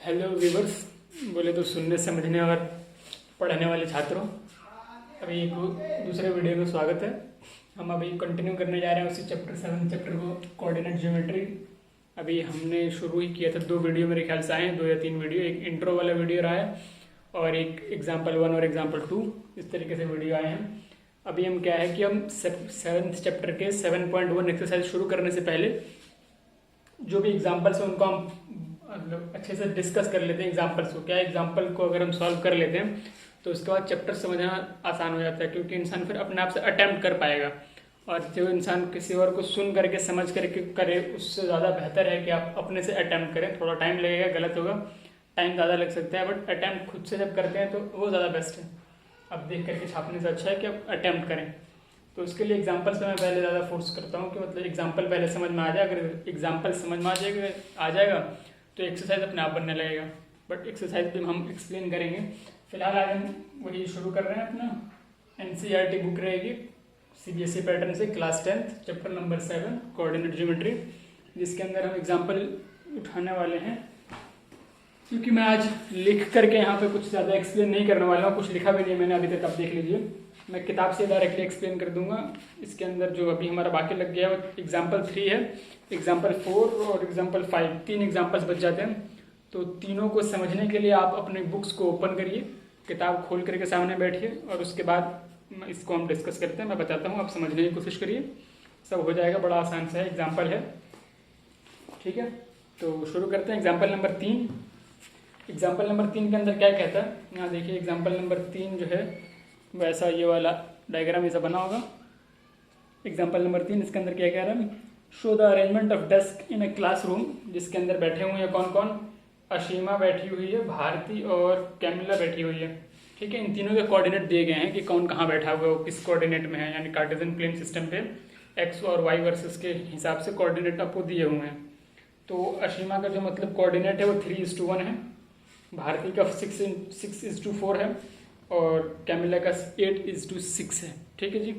Hello viewers, बोले तो सुनने समझने और पढ़ने वाले छात्रों, अभी एक दूसरे वीडियो में स्वागत है। हम अभी कंटिन्यू करने जा रहे हैं उसी चैप्टर 7 चैप्टर को, कोऑर्डिनेट ज्योमेट्री। अभी हमने शुरू ही किया था, 2 वीडियो मेरे ख्याल से आए हैं, 2 या 3 वीडियो। एक इंट्रो वाला वीडियो रहा है और एक एग्जाम्पल 1 और एग्जाम्पल 2, इस तरीके से वीडियो आए हैं। अभी हम क्या है कि हम 7th चैप्टर के 7.1 एक्सरसाइज शुरू करने से पहले जो भी एग्जाम्पल्स हैं उनको हम मतलब अच्छे से डिस्कस कर लेते हैं। एग्जाम्पल्स को क्या, एग्जाम्पल को अगर हम सॉल्व कर लेते हैं तो उसके बाद चैप्टर समझना आसान हो जाता है, क्योंकि इंसान फिर अपने आप से अटेम्प्ट कर पाएगा। और जो इंसान किसी और को सुन करके समझ करके करे, उससे ज़्यादा बेहतर है कि आप अपने से अटेम्प्ट करें। थोड़ा टाइम लगेगा, गलत होगा, टाइम ज़्यादा लग सकता है, बट अटेम्प्ट खुद से जब करते हैं तो वो ज़्यादा बेस्ट है। अब देख करके छापने से अच्छा है कि आप अटेम्प्ट करें। तो उसके लिए एग्जाम्पल्स में मैं पहले ज़्यादा फोर्स करता हूँ कि मतलब एग्जाम्पल पहले समझ में आ जाए। अगर एग्जाम्पल समझ में आ जाएगा तो एक्सरसाइज अपने आप बनने लगेगा। बट एक्सरसाइज भी हम एक्सप्लेन करेंगे। फिलहाल आज हम वही शुरू कर रहे हैं। अपना NCERT बुक रहेगी CBSE पैटर्न से, class 10th chapter number 7 coordinate geometry, जिसके अंदर हम एग्जाम्पल उठाने वाले हैं। क्योंकि मैं आज लिख करके यहाँ पे कुछ ज़्यादा एक्सप्लेन नहीं करने वाला हूँ, कुछ लिखा भी नहीं है मैंने अभी तक, आप देख लीजिए। मैं किताब से डायरेक्टली एक्सप्लेन कर दूंगा। इसके अंदर जो अभी हमारा बाकी लग गया है वो एग्जाम्पल 3 है, एग्जाम्पल 4 और एग्जाम्पल 5, 3 एग्जाम्पल्स बच जाते हैं। तो तीनों को समझने के लिए आप अपने बुक्स को ओपन करिए, किताब खोल करके सामने बैठिए और उसके बाद इसको हम डिस्कस करते हैं। मैं बताता हूँ, आप समझने की कोशिश करिए, सब हो जाएगा। बड़ा आसान सा एग्जाम्पल है, ठीक है। तो शुरू करते हैं। एग्जाम्पल नंबर 3, एग्जाम्पल नंबर 3 के अंदर क्या कहता है, यहाँ देखिए। एग्जाम्पल नंबर 3 जो है वैसा ये वाला डायग्राम ऐसा बना होगा। एग्जाम्पल नंबर 3, इसके अंदर क्या कह रहा है, show the arrangement of desk in a classroom, जिसके अंदर बैठे हुए हैं कौन कौन, अशीमा बैठी हुई है, भारती और कैमिला बैठी हुई है, ठीक है। इन तीनों के कोऑर्डिनेट दिए गए हैं कि कौन कहाँ बैठा हुआ है, किस कोऑर्डिनेट में है, यानी कार्टेशियन प्लेन सिस्टम पे एक्स और वाई वर्सेस के हिसाब से कोऑर्डिनेट आपको दिए हुए हैं। तो अशीमा का जो मतलब कोऑर्डिनेट है वो 3:1 है, भारती का 6:4 है और कैमिला का 8:6 है, ठीक है जी।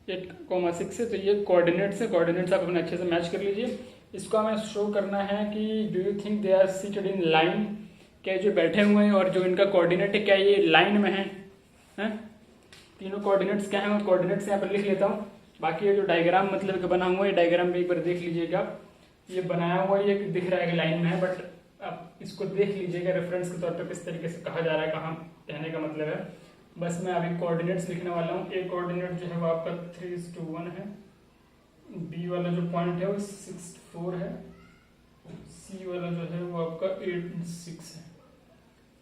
8,6 है। तो ये कोऑर्डिनेट्स है, कोऑर्डिनेट्स आप अपने अच्छे से मैच कर लीजिए। इसको हमें शो करना है कि do you think they are seated in line, क्या जो बैठे हुए हैं और जो इनका कोऑर्डिनेट है क्या ये लाइन में है? तीनों कोऑर्डिनेट्स क्या हैं और कोऑर्डिनेट्स यहाँ पर लिख लेता हूँ। बाकी ये जो डायग्राम मतलब कि बना हुआ है, डायग्राम भी एक बार देख लीजिएगा। ये बनाया हुआ ये दिख रहा है कि लाइन में है, बट आप इसको देख लीजिएगा रेफरेंस के तौर पर किस तरीके से कहा जा रहा है, कहाँ कहने का मतलब है। बस मैं अभी कोऑर्डिनेट्स लिखने वाला हूँ। ए कोऑर्डिनेट जो है वो आपका 3:1 है, बी वाला जो पॉइंट है वो 6:4 है, सी वाला जो है वो आपका 8:6 है।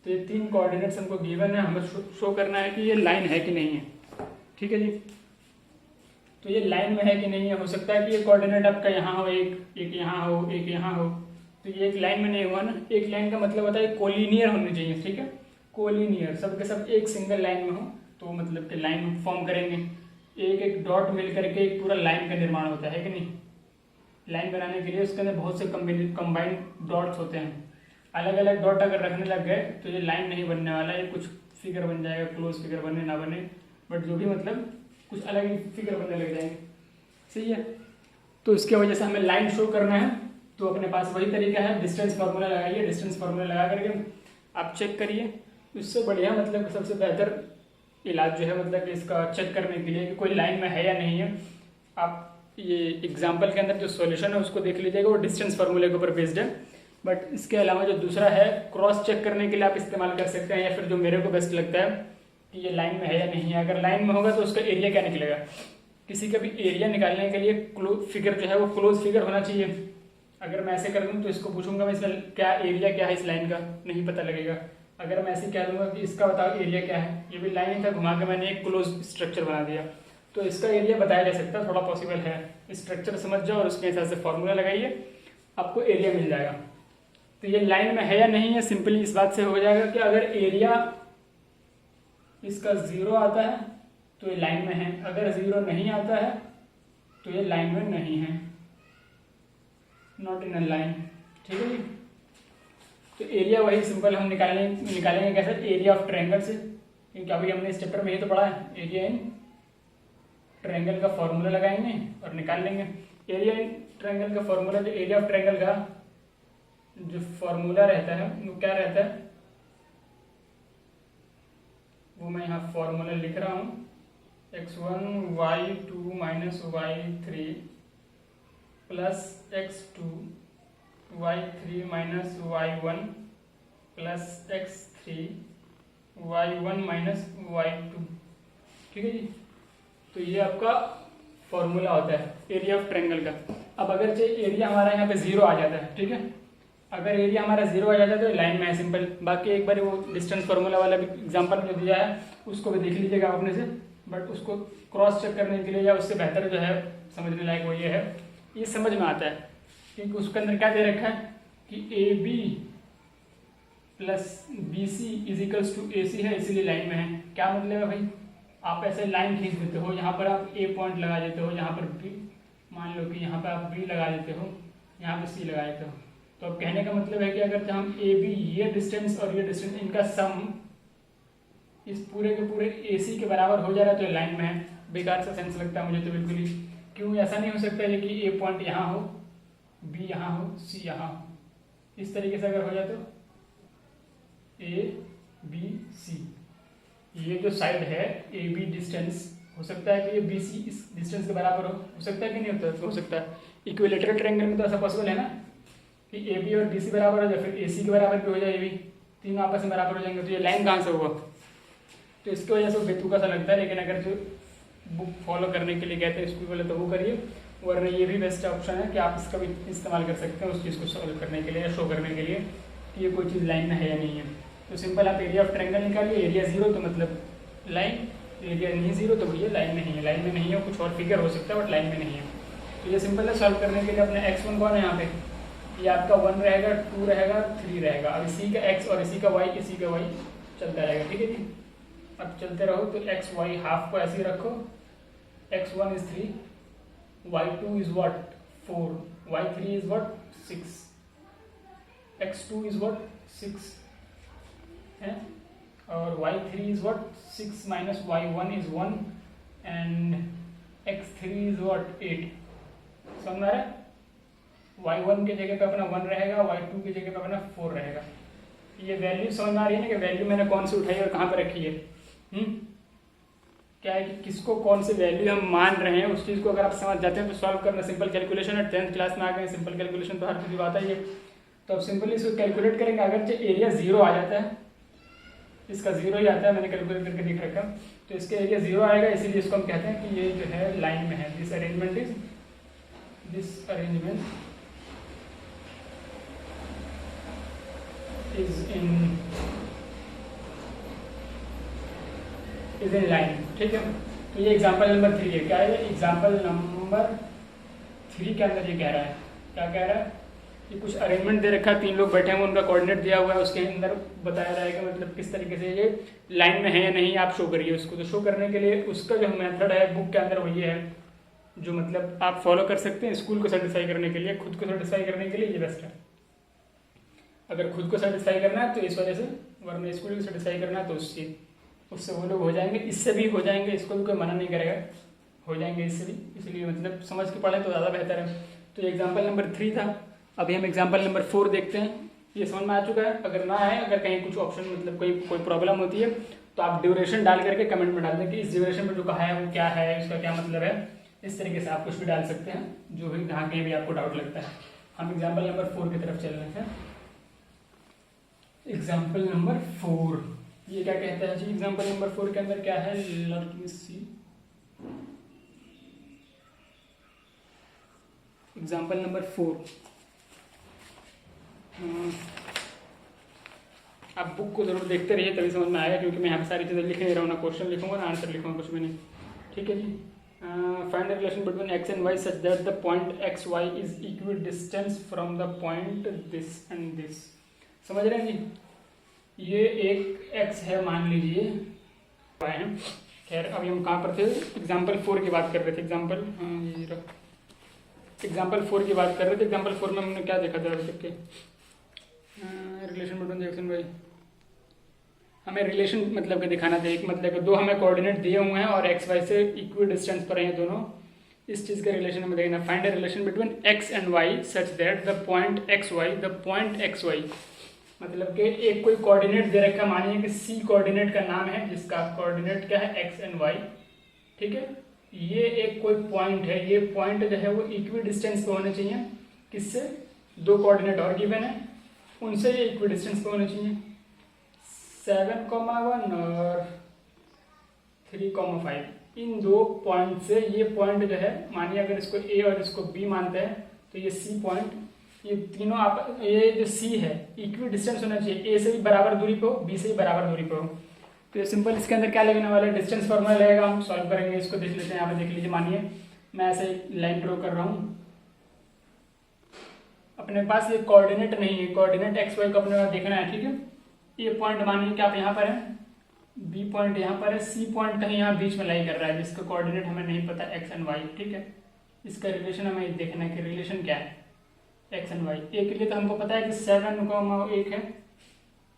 तो ये 3 कोऑर्डिनेट्स हमको गिवन है, हमें शो करना है कि ये लाइन है कि नहीं है, ठीक है जी। तो ये लाइन में है कि नहीं है, हो सकता है कि ये कोऑर्डिनेट आपका यहाँ हो, एक यहाँ हो, एक यहाँ हो, तो ये एक लाइन में नहीं हुआ ना। एक लाइन का मतलब होता है कोलिनियर होनी चाहिए, ठीक है, कोलिनियर, सब के सब एक सिंगल लाइन में हो तो मतलब कि लाइन फॉर्म करेंगे। एक एक डॉट मिल करके एक पूरा लाइन का निर्माण होता है कि नहीं। लाइन बनाने के लिए उसके अंदर बहुत से कंबाइंड डॉट्स होते हैं। अलग अलग डॉट अगर रखने लग गए तो ये लाइन नहीं बनने वाला, ये कुछ फिगर बन जाएगा, क्लोज फिगर बने ना बने, बट जो भी मतलब कुछ अलग ही फिगर बनने लग जाएंगे, सही है। तो इसके वजह से हमें लाइन शो करना है, तो अपने पास वही तरीका है, डिस्टेंस फार्मूला लगाइए। डिस्टेंस फार्मूला लगा करके आप चेक करिए। इससे बढ़िया मतलब सबसे बेहतर इलाज जो है मतलब इसका चेक करने के लिए कि कोई लाइन में है या नहीं है, आप ये एग्जाम्पल के अंदर जो सॉल्यूशन है उसको देख लीजिएगा, वो डिस्टेंस फार्मूले के ऊपर बेस्ड है। बट इसके अलावा जो दूसरा है क्रॉस चेक करने के लिए आप इस्तेमाल कर सकते हैं, या फिर जो मेरे को बेस्ट लगता है कि ये लाइन में है या नहीं है। अगर लाइन में होगा तो उसका एरिया क्या निकलेगा, किसी का भी एरिया निकालने के लिए फिगर जो है वो क्लोज फिगर होना चाहिए। अगर मैं ऐसे कर दूँ तो इसको पूछूंगा मैं इसमें क्या एरिया क्या है इस लाइन का, नहीं पता लगेगा। अगर मैं ऐसे कह दूंगा कि इसका बताओ एरिया क्या है, ये भी लाइन ही था, घुमा के मैंने एक क्लोज स्ट्रक्चर बना दिया, तो इसका एरिया बताया जा सकता है, थोड़ा पॉसिबल है। स्ट्रक्चर समझ जाओ और उसके हिसाब से फॉर्मूला लगाइए, आपको एरिया मिल जाएगा। तो ये लाइन में है या नहीं है सिंपली इस बात से हो जाएगा कि अगर एरिया इसका 0 आता है तो ये लाइन में है, अगर 0 नहीं आता है तो ये लाइन में नहीं है, नॉट इन अ लाइन, ठीक है जी। तो एरिया वही सिंपल हम निकालेंगे कैसे, एरिया ऑफ ट्रायंगल से, क्योंकि अभी हमने इस चैप्टर में ये तो पढ़ा है। एरिया इन ट्रायंगल का फॉर्मूला लगाएंगे और निकाल लेंगे। एरिया इन ट्रायंगल का फॉर्मूला, जो एरिया ऑफ ट्रायंगल का जो फॉर्मूला रहता है वो क्या रहता है, वो मैं यहाँ फॉर्मूला लिख रहा हूँ, x1 y2 minus y3 plus x2 y3 minus y1 plus x3 y1 minus y2। ठीक है जी, तो ये आपका फॉर्मूला होता है एरिया ऑफ ट्रायंगल का। अब अगर चाहिए एरिया हमारा यहाँ पे 0 आ जाता है, ठीक है, अगर एरिया हमारा 0 आ जाता है तो लाइन में है सिंपल। बाकी एक बार वो डिस्टेंस फार्मूला वाला भी एग्जांपल जो दिया है उसको भी देख लीजिएगा अपने से, बट उसको क्रॉस चेक करने के लिए या उससे बेहतर जो है समझने लायक वो ये है, ये समझ में आता है क्योंकि उसके अंदर क्या दे रखा है कि A B plus B C is equals to A C है, इसीलिए लाइन में है। क्या मतलब है भाई, आप ऐसे लाइन खींच देते हो, यहाँ पर आप ए पॉइंट लगा देते हो, यहाँ पर बी, मान लो कि यहाँ पर आप बी लगा देते हो, यहाँ पर सी लगा देते हो। तो अब कहने का मतलब है कि अगर हम ए बी ये डिस्टेंस और ये डिस्टेंस इनका सम इस पूरे के पूरे ए सी के बराबर हो जा रहा है तो लाइन में है। बेकार सा सेंस लगता है मुझे तो बिल्कुल ही, क्यों ऐसा नहीं हो सकता है कि ए पॉइंट यहाँ हो, बी यहाँ हो, सी यहाँ हो, इस तरीके से अगर हो जाए तो ए बी सी, ये जो साइड है ए बी डिस्टेंस हो सकता है कि ये बी सी इस डिस्टेंस के बराबर हो सकता है कि नहीं होता, हो सकता है। इक्विलेटरल ट्रायंगल में तो ऐसा पॉसिबल है ना कि ए बी और बी सी बराबर हो जाए, फिर ए सी के बराबर भी हो जाए, ए बी तीनों आपस में बराबर हो जाएंगे, तो ये लाइन कहाँ से होगा। तो इसकी वजह से वो बेतुका सा लगता है, लेकिन अगर जो बुक फॉलो करने के लिए कहते हैं स्कूल वाले तो वो करिए, वरना ये भी बेस्ट ऑप्शन है कि आप इसका भी इस्तेमाल कर सकते हैं उस चीज़ को सॉल्व करने के लिए या शो करने के लिए कि ये कोई चीज़ लाइन में है या नहीं है। तो सिंपल आप एरिया ऑफ ट्रायंगल निकालिए, एरिया 0 तो मतलब लाइन, एरिया नहीं 0 तो भैया लाइन में नहीं है, लाइन में नहीं है, कुछ और फिगर हो सकता है बट लाइन में नहीं है। तो ये सिंपल है, सॉल्व करने के लिए अपने x1 कौन है यहाँ पे, ये आपका 1 रहेगा, 2 रहेगा, 3 रहेगा। अब इसी का x और इसी का y, इसी का y चलता रहेगा, ठीक है जी। अब चलते रहो तो x y हाफ को ऐसे ही रखो, x1 is 3, y2 is what 4, y3 is what 6, x2 is what 6 है, और y3 is what 6 minus y1 is 1 and x3 is what 8। समझ में आ रहा है, y1 की जगह पे अपना 1 रहेगा, y2 की जगह पे अपना 4 रहेगा। ये वैल्यू समझ में आ रही है ना कि वैल्यू मैंने कौन सी उठाई और कहाँ पर रखी है। क्या है कि किसको कौन सी वैल्यू हम मान रहे हैं उस चीज़ को अगर आप समझ जाते हैं तो सॉल्व करना सिंपल कैलकुलेशन है। 10th क्लास में आ गए, सिंपल कैलकुलेशन तो हर किसी को आता ही है। तो अब सिंपली इसको कैलकुलेट करेंगे, अगर एरिया 0 आ जाता है, इसका 0 ही आता है, मैंने कैलकुलेट करके दिख रखा, तो इसका एरिया 0 आएगा, इसीलिए इसको हम कहते हैं कि ये जो है लाइन में है। This arrangement is in line, ठीक है। तो ये एग्जांपल नंबर 3 है। क्या है एग्जांपल नंबर 3 के अंदर ये कह रहा है, क्या कह रहा है कि कुछ अरेंजमेंट दे रखा है, 3 लोग बैठे हैं, उनका कोऑर्डिनेट दिया हुआ है, उसके अंदर बताया रहेगा मतलब किस तरीके से ये लाइन में है या नहीं, आप शो करिए उसको। तो शो करने के लिए उसका जो मेथड है बुक के अंदर वो ये है, जो मतलब आप फॉलो कर सकते हैं स्कूल को सेटिस्फाई करने के लिए, खुद को सेटिस्फाई करने के लिए ये बेस्ट है। अगर खुद को सेटिस्फाई करना है तो इस वजह से, वरना स्कूल को सेटिस्फाई करना है तो उससे वो लोग हो जाएंगे, इससे भी हो जाएंगे, इसको भी कोई मना नहीं करेगा, हो जाएंगे इससे भी। इसलिए मतलब समझ के पढ़ें तो ज़्यादा बेहतर है। तो एग्जाम्पल नंबर 3 था, अभी हम एग्जाम्पल नंबर 4 देखते हैं। ये समझ में आ चुका है, अगर ना आए, अगर कहीं कुछ ऑप्शन मतलब कोई प्रॉब्लम होती है तो आप ड्यूरेशन डाल करके कमेंट में डाल दें कि इस ड्यूरेशन में जो कहा है वो क्या है, उसका क्या मतलब है। इस तरीके से आप कुछ भी डाल सकते हैं, जो भी जहाँ कहीं भी आपको डाउट लगता है। हम एग्जाम्पल नंबर 4 की तरफ चल रहे हैं। एग्जाम्पल नंबर 4 ये क्या कहता है जी, एग्जाम्पल नंबर 4 के अंदर क्या है, लेट मी सी। एग्जाम्पल नंबर 4 आप बुक को जरूर देखते रहिए, तभी समझ में आएगा, क्योंकि मैं यहाँ पे सारी चीज़ें लिख नहीं रहा हूँ, ना क्वेश्चन लिखूंगा ना आंसर लिखूंगा, कुछ भी नहीं, ठीक है जी। Find the relation between x and Y such that the point x Y is equal distance from the point this and this. समझ रहे हैं जी, ये एक x है मान लीजिए, खैर अभी हम कहाँ पर थे, एग्जाम्पल 4 की बात कर रहे थे। एग्जाम्पल एग्जाम्पल 4 की बात कर रहे थे। एग्जाम्पल 4 में हमने क्या देखा था अभी तक के, relation between x and y, हमें रिलेशन मतलब के दिखाना था। एक मतलब के दो हमें कोऑर्डिनेट दिए हुए हैं और एक्स वाई से इक्वी डिस्टेंस पर हैं दोनों, इस चीज़ का रिलेशन हमें देखना, find a relation between x and Y such that the point x y, मतलब कि एक कोई कोऑर्डिनेट दे रखा है, मानिए कि सी कोऑर्डिनेट का नाम है जिसका कोऑर्डिनेट क्या है एक्स एंड वाई, ठीक है। ये एक कोई पॉइंट है, ये पॉइंट जो है वो इक्वी डिस्टेंस पे होने चाहिए, किससे, दो कोऑर्डिनेट और गिवन है उनसे ये इक्वी डिस्टेंस पे होने चाहिए, 7,1 और 3,5। इन दो पॉइंट से ये पॉइंट जो है, मानिए अगर इसको ए और इसको बी मानते हैं तो ये सी पॉइंट, ये तीनों आप, ये जो सी है इक्वी डिस्टेंस होना चाहिए, ए से भी बराबर दूरी पे हो, बी से भी बराबर दूरी पे हो। तो ये सिंपल इसके अंदर क्या लगने वाला है, डिस्टेंस फॉर्मूला लगेगा, हम सॉल्व करेंगे। इसको देख लेते हैं, यहाँ पे देख लीजिए, मानिए मैं ऐसे लाइन ड्रॉ कर रहा हूँ, अपने पास ये कोऑर्डिनेट नहीं है, कोऑर्डिनेट एक्स वाई को अपने पास देखना है, ठीक है। ये पॉइंट मानिए कि आप यहाँ पर है, बी पॉइंट यहाँ पर है, सी पॉइंट कहीं यहाँ बीच में लाई कर रहा है जिसका कोऑर्डिनेट हमें नहीं पता एक्स एंड वाई, ठीक है। इसका रिलेशन हमें देखना है कि रिलेशन क्या है एक्स एंड वाई। ए के लिए तो हमको पता है कि 7,1 है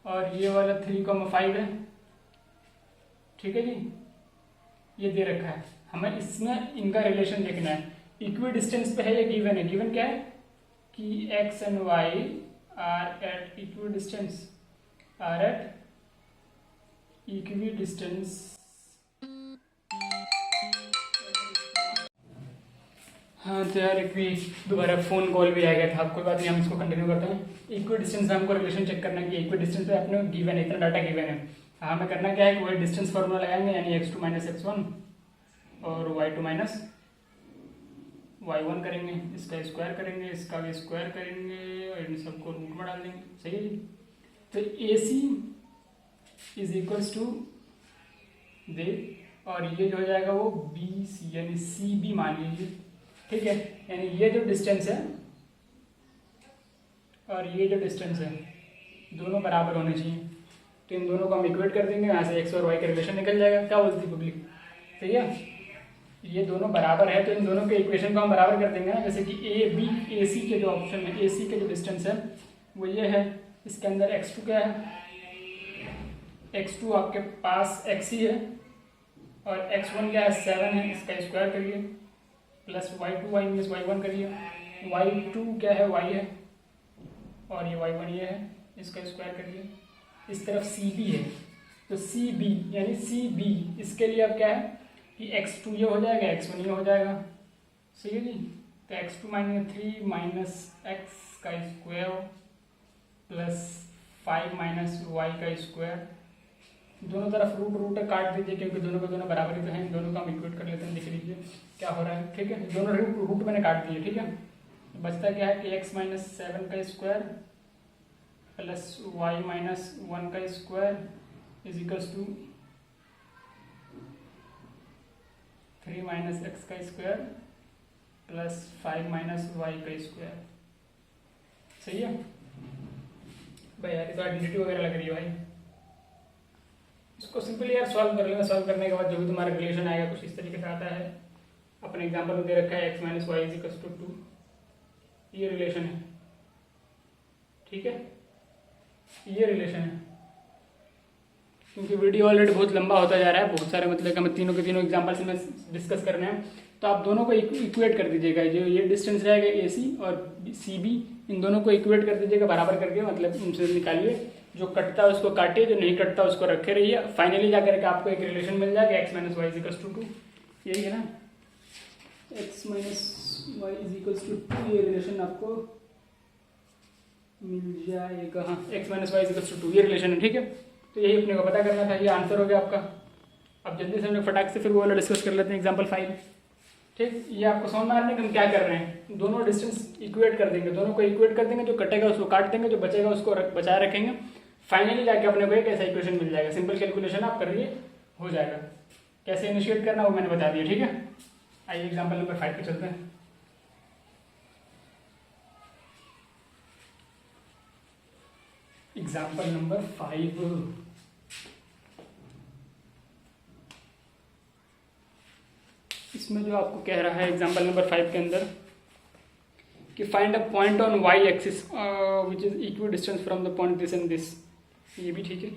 और ये वाला 3,5 है, ठीक है जी, ये दे रखा है, हमें इसमें इनका रिलेशन देखना है। इक्वी डिस्टेंस पे है, ये गिवन है, गिवन क्या है कि x and y are at equidistance, are at equidistance. हाँ तो यार इक्वी दोबारा फ़ोन कॉल भी आ गया था, कोई बात नहीं, हम इसको कंटिन्यू करते हैं। इक्वी डिस्टेंस में हमको रिलेशन चेक करना है कि इक्वी डिस्टेंस पे अपने गिवन है, इतना डाटा गिवन है, हमें करना क्या है कि वही डिस्टेंस फॉर्मूला लगाएंगे, यानी x2 माइनस x1 और y2 माइनस y1 करेंगे, इसका स्क्वायर करेंगे, इसका भी स्क्वायर करेंगे और इन सबको रूट में डाल देंगे, सही है। तो AC इज इक्वल्स टू दे, और ये जो हो जाएगा वो BC यानी CB मान लीजिए, ठीक है। यानी ये जो डिस्टेंस है और ये जो डिस्टेंस है दोनों बराबर होने चाहिए, तो इन दोनों को हम इक्वेट कर देंगे, यहाँ से एक्स और वाई का रिलेशन निकल जाएगा। क्या बोलती है पब्लिक, सही है। ये दोनों बराबर है तो इन दोनों के इक्वेशन को हम बराबर कर देंगे ना, जैसे कि ए बी ए सी के जो ऑप्शन है, ए सी के जो डिस्टेंस है वो ये है, इसके अंदर x2 क्या है, x2 आपके पास x ही है और x1 क्या है 7 है, इसका स्क्वायर करिए, plus y2 y means y1 करिए, y2 क्या है y है और ये y1 ये है, इसका स्क्वायर करिए। इस तरफ CB है तो CB यानी CB, इसके लिए अब क्या है कि x2 ये हो जाएगा, x1 ये हो जाएगा, सही है जी। तो x2 माइनस 3 माइनस एक्स का स्क्वायर प्लस 5 माइनस वाई का स्क्वायर, दोनों तरफ रूट रूट काट दीजिए क्योंकि दोनों को दोनों बराबर ही तो हैं, दोनों का हम इक्वेट कर लेते हैं, देख लीजिए क्या हो रहा है, ठीक है। दोनों रूट मैंने काट दिए, ठीक है। बचता क्या है कि x माइनस 7 का स्क्वायर प्लस y माइनस 1 का square is equals to 3 minus x का स्क्वायर प्लस 5 माइनस वाई का स्क्वायर, सही है भाई। यार ये तो आइडेंटिटी वगैरह लग रही है भाई, इसको सिंपली यार सॉल्व कर लेना। सॉल्व करने के बाद जो भी तुम्हारा रिलेशन आएगा कुछ इस तरीके से आता है। अपने एग्जाम्पल में दे रखा है x minus y is equals to 2, ये रिलेशन है, ठीक है, ये रिलेशन है। क्योंकि वीडियो ऑलरेडी बहुत लंबा होता जा रहा है, बहुत सारे मतलब हमें तीनों के तीनों एग्जाम्पल्स में डिस्कस करने हैं, तो आप दोनों को इक्वेट कर दीजिएगा। जो ये डिस्टेंस रहेगा AC और CB, इन दोनों को इक्वेट कर दीजिएगा बराबर करके, मतलब उनसे निकालिए, जो कटता है उसको काटिए, जो नहीं कटता उसको रखे रहिए। फाइनली जा करके आपको एक रिलेशन मिल जाएगा x minus y is equals to 2, यही है ना, x minus y is equals to 2, ये रिलेशन आपको मिल जाएगा। हाँ, x minus y is equals to 2 ये रिलेशन है, ठीक है। तो यही अपने को पता करना था, ये आंसर हो गया आपका। अब जल्दी से हम लोग फटाक से फिर वो वाला डिस्कस कर लेते हैं, एग्जाम्पल 5, ठीक। ये आपको समझ में आ रहा है कि हम क्या कर रहे हैं, दोनों डिस्टेंस इक्वेट कर देंगे, दोनों को इक्वेट कर देंगे, जो कटेगा उसको काट देंगे, जो बचेगा उसको बचाए रखेंगे। फाइनली जाके अपने को एक ऐसा इक्वेशन मिल जाएगा। सिंपल कैलकुलेशन आप करिए, हो जाएगा। कैसे इनिशिएट करना वो मैंने बता दिया, ठीक है। आइए एग्जाम्पल नंबर 5 पे चलते हैं। एग्जाम्पल नंबर 5, इसमें जो आपको कह रहा है एग्जाम्पल नंबर 5 के अंदर कि find a point on y axis which is equidistance from the point this and this, ये भी ठीक है।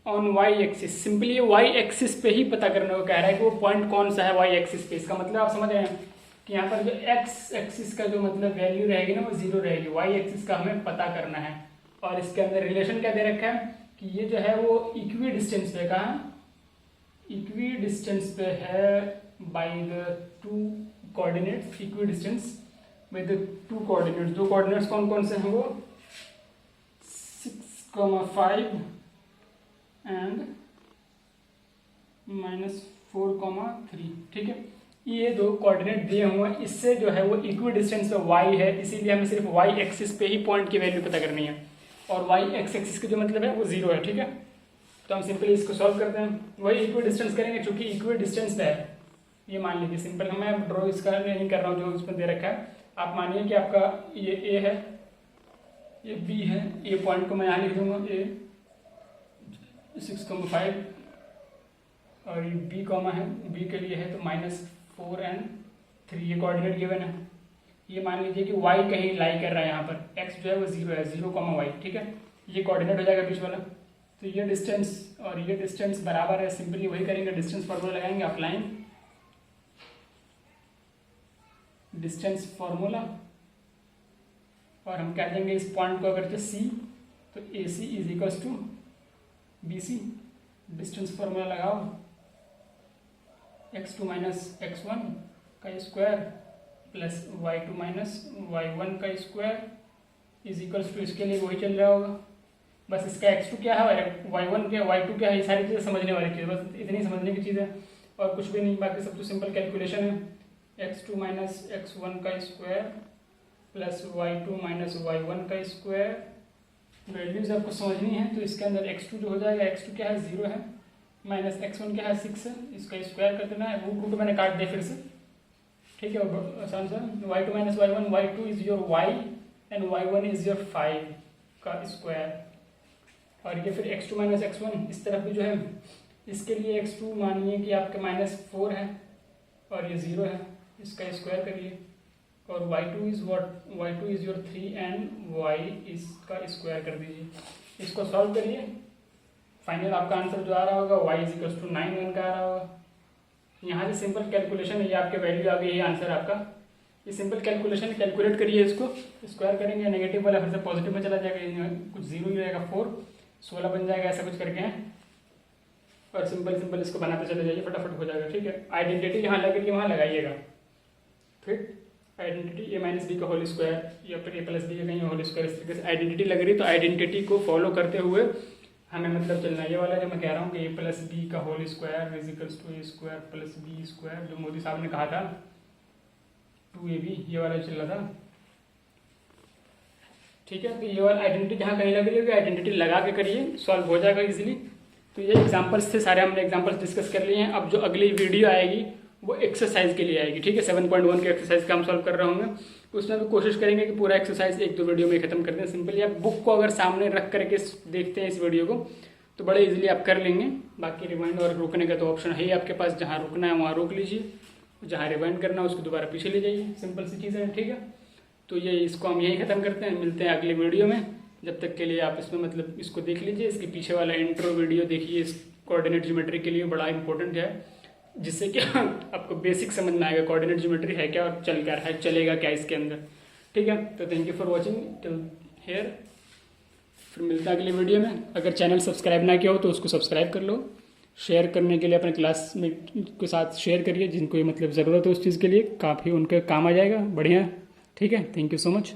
On y axis. Simply y axis पे ही पता करने को कह रहा है कि वो पॉइंट कौन सा है वाई एक्सिस पे। इसका मतलब आप समझ रहे हैं कि यहाँ पर जो एक्स एक्सिस का जो मतलब वैल्यू रहेगी ना वो 0 रहेगी, वाई एक्सिस का हमें पता करना है। और इसके अंदर रिलेशन क्या दे रखा है कि ये जो है वो इक्वी डिस्टेंस पे, कहाँ इक्वी डिस्टेंस पे है by the two coordinates, equi distance with two coordinates. दो कोऑर्डिनेट्स कौन कौन से हैं वो 6,5 एंड -4,3। ठीक है, ये दो कोऑर्डिनेट दिए हुए हैं, इससे जो है वो इक्वी डिस्टेंस पे y है, इसीलिए हमें सिर्फ y एक्सिस पे ही पॉइंट की वैल्यू पता करनी है और y एक्सिस का जो मतलब है वो 0 है। ठीक है, तो हम सिंपली इसको सॉल्व करते हैं, वही इक्वी डिस्टेंस करेंगे क्योंकि इक्वी डिस्टेंस पे है। ये मान लीजिए सिंपल, मैं ड्रॉ इसका नहीं कर रहा हूँ जो इसमें दे रखा है। आप मानिए कि आपका ये a है, ये b है, ये पॉइंट को मैं यहाँ लिख दूंगा a 6,5 और ये b कॉमा है, b के लिए है तो -4 एंड 3, ये कोऑर्डिनेट गिवन है। ये मान लीजिए कि y कहीं लाई कर रहा है यहाँ पर, x जो है वो 0 है, 0,y। ठीक है, ये कोऑर्डिनेट हो जाएगा बीच वाला। तो ये डिस्टेंस और ये डिस्टेंस बराबर है, सिंपली वही करेंगे, डिस्टेंस फार्मूला लगाएंगे, अप्लाइंग डिस्टेंस फार्मूला। और हम कह देंगे इस पॉइंट को अगर C तो AC is equals to BC। Distance formula लगाओ, x2 माइनस x1 का square plus y2 minus y1 का स्क्वायर इज इक्वल्स टू, इसके लिए वही चल रहा होगा। बस इसका x2 क्या है, y1 क्या, y2 क्या है, ये सारी चीज़ें समझने वाली चीज़, बस इतनी समझने की चीज़ है और कुछ भी नहीं, बाकी सब तो सिंपल कैलकुलेशन है। x2 माइनस x1 का square plus y2 minus y1 का स्क्वायर, वैल्यूज आपको समझनी है। तो इसके अंदर x2 जो हो जाएगा, x2 क्या है 0 है, माइनस x1 क्या है 6 है, इसका स्क्वायर कर देना है, रूट मैंने काट दिया फिर से। ठीक है, आसान सा, y2 minus y1, y2 is your y and y1 is your 5 का स्क्वायर। और ये फिर x2 माइनस x1 इस तरफ भी जो है, इसके लिए x2 मानिए कि आपके -4 है और ये 0 है, इसका स्क्वायर करिए। और y2 is what, y2 is your 3 and y इसका स्क्वायर कर दीजिए। इसको सॉल्व करिए, फाइनल आपका आंसर जो आ रहा होगा y इज इक्वल्स टू 9 1 का आ रहा होगा। यहाँ से सिंपल कैलकुलेशन है, ये आपके वैल्यू आ गई, ये आंसर आपका। ये सिंपल कैलकुलेशन, कैलकुलेट करिए, इसको स्क्वायर करेंगे, नेगेटिव वाला फिर से पॉजिटिव में चला जाएगा, कुछ 0 ही रहेगा, 4 16 बन जाएगा, ऐसा कुछ करके हैं। और सिंपल सिंपल इसको बनाते चले जाइए, फटाफट हो जाएगा। ठीक है, आइडेंटिटी जहाँ लग रही है वहाँ लगाइएगा। फिर आइडेंटिटी a माइनस बी का होल स्क्वायर या फिर a प्लस बी का कहीं होल स्क्वायर, इस तरीके से आइडेंटिटी लग रही है। तो आइडेंटिटी को फॉलो करते हुए हमें मतलब चलना है, ये वाला जो मैं कह रहा हूँ कि a प्लस बी का whole square is equals to a square plus b square, जो मोदी साहब ने कहा था 2ab, ये वाला चल रहा था। ठीक है, तो ये वाला आइडेंटिटी जहाँ कहीं लग रही होगी आइडेंटिटी लगा के करिए, सॉल्व हो जाएगा इजीली। तो ये एग्जांपल्स थे सारे, हमने एग्जांपल्स डिस्कस कर लिए हैं। अब जो अगली वीडियो आएगी वो एक्सरसाइज के लिए आएगी। ठीक है, 7.1 के एक्सरसाइज का हम सॉल्व कर रहे होंगे, उसमें भी कोशिश करेंगे कि पूरा एक्सरसाइज 1-2 वीडियो में खत्म कर दें। सिंपली आप बुक को अगर सामने रख करके देखते हैं इस वीडियो को तो बड़े इजीली आप कर लेंगे। बाकी रिवाइंड और रुकने का तो ऑप्शन है ही आपके पास, जहाँ रुकना है वहाँ रोक लीजिए, जहाँ रिवाइंड करना है उसको दोबारा पीछे ले जाइए, सिंपल सी चीज़ है। ठीक है, तो ये इसको हम यही खत्म करते हैं, मिलते हैं अगले वीडियो में। जब तक के लिए आप इसमें मतलब इसको देख लीजिए, इसके पीछे वाला इंट्रो वीडियो देखिए, इस कोऑर्डिनेट ज्योमेट्री के लिए बड़ा इंपॉर्टेंट है, जिससे कि आपको बेसिक समझ में आएगा कोऑर्डिनेट ज्योमेट्री है क्या और चल क्या रहा है, चलेगा क्या इसके अंदर। ठीक है, तो thank you for watching till here, फिर मिलता है अगले वीडियो में। अगर चैनल सब्सक्राइब ना किया हो तो उसको सब्सक्राइब कर लो, शेयर करने के लिए अपने क्लासमेट के साथ शेयर करिए, जिनको ये मतलब ज़रूरत है उस चीज़ के लिए, काफ़ी उनके काम आ जाएगा। बढ़िया, ठीक है, थैंक यू सो मच।